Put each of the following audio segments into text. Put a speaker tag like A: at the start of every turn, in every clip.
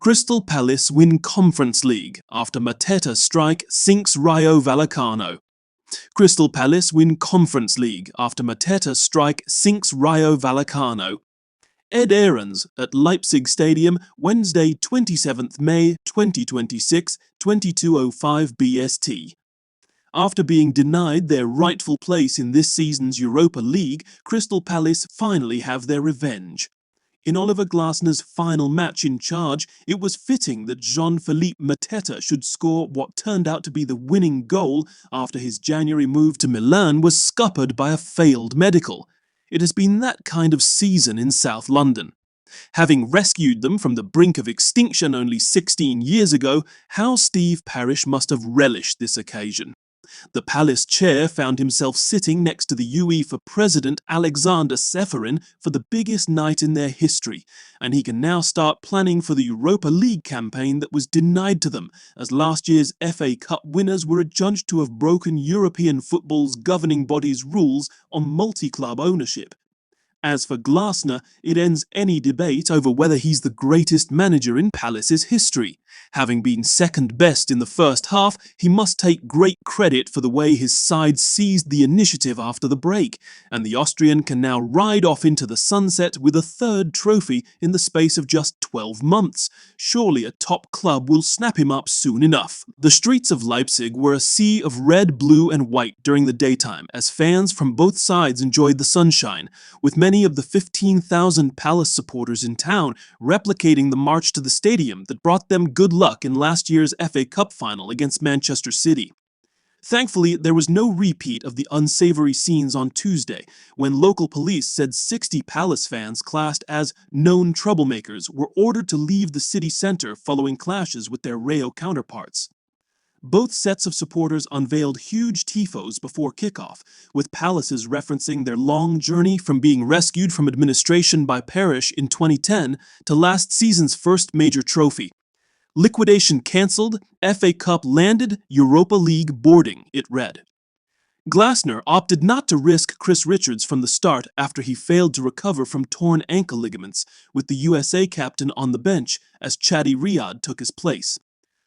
A: Crystal Palace win Conference League after Mateta strike sinks Rayo Vallecano. Crystal Palace win Conference League after Mateta strike sinks Rayo Vallecano. Ed Aarons at Leipzig Stadium, Wednesday 27th May 2026, 22:05 BST. After being denied their rightful place in this season's Europa League, Crystal Palace finally have their revenge. In Oliver Glasner's final match in charge, it was fitting that Jean-Philippe Mateta should score what turned out to be the winning goal after his January move to Milan was scuppered by a failed medical. It has been that kind of season in South London. Having rescued them from the brink of extinction only 16 years ago, how Steve Parish must have relished this occasion. The Palace chair found himself sitting next to the UEFA president Alexander Seferin for the biggest night in their history, and he can now start planning for the Europa League campaign that was denied to them, as last year's FA Cup winners were adjudged to have broken European football's governing body's rules on multi-club ownership. As for Glasner, it ends any debate over whether he's the greatest manager in Palace's history. Having been second best in the first half, he must take great credit for the way his side seized the initiative after the break, and the Austrian can now ride off into the sunset with a third trophy in the space of just 12 months. Surely a top club will snap him up soon enough. The streets of Leipzig were a sea of red, blue and white during the daytime as fans from both sides enjoyed the sunshine, with many of the 15,000 Palace supporters in town replicating the march to the stadium that brought them good luck in last year's FA Cup final against Manchester City. Thankfully, there was no repeat of the unsavory scenes on Tuesday, when local police said 60 Palace fans classed as known troublemakers were ordered to leave the city centre following clashes with their Rayo counterparts. Both sets of supporters unveiled huge tifos before kickoff, with Palaces referencing their long journey from being rescued from administration by Parish in 2010 to last season's first major trophy. Liquidation cancelled, FA Cup landed, Europa League boarding, it read. Glasner opted not to risk Chris Richards from the start after he failed to recover from torn ankle ligaments, with the USA captain on the bench as Chadi Riyad took his place.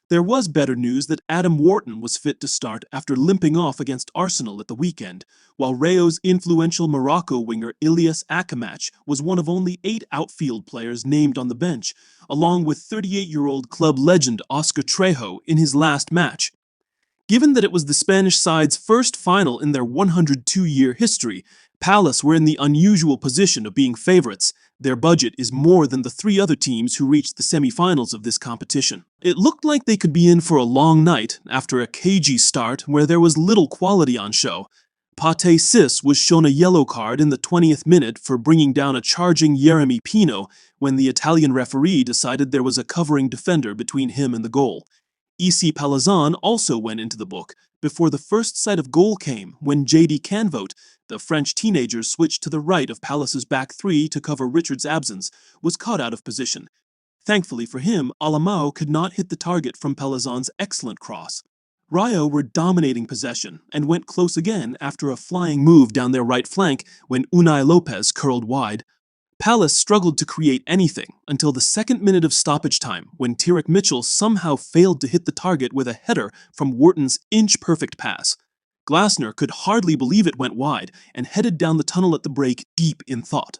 A: There was better news that Adam Wharton was fit to start after limping off against Arsenal at the weekend, while Rayo's influential Morocco winger Ilyas Akamac was one of only 8 outfield players named on the bench, along with 38-year-old club legend Oscar Trejo in his last match. Given that it was the Spanish side's first final in their 102-year history, Palace were in the unusual position of being favourites. Their budget is more than the 3 other teams who reached the semi-finals of this competition. It looked like they could be in for a long night after a cagey start where there was little quality on show. Pate Sis was shown a yellow card in the 20th minute for bringing down a charging Yeremy Pino when the Italian referee decided there was a covering defender between him and the goal. EC Palazan also went into the book before the first sight of goal came when JD Canvote, the French teenager switched to the right of Palace's back 3 to cover Richards' absence, was caught out of position. Thankfully for him, Alamao could not hit the target from Palazan's excellent cross. Rayo were dominating possession and went close again after a flying move down their right flank when Unai Lopez curled wide. Palace struggled to create anything until the 2nd minute of stoppage time when Tyrick Mitchell somehow failed to hit the target with a header from Wharton's inch-perfect pass. Glasner could hardly believe it went wide and headed down the tunnel at the break deep in thought.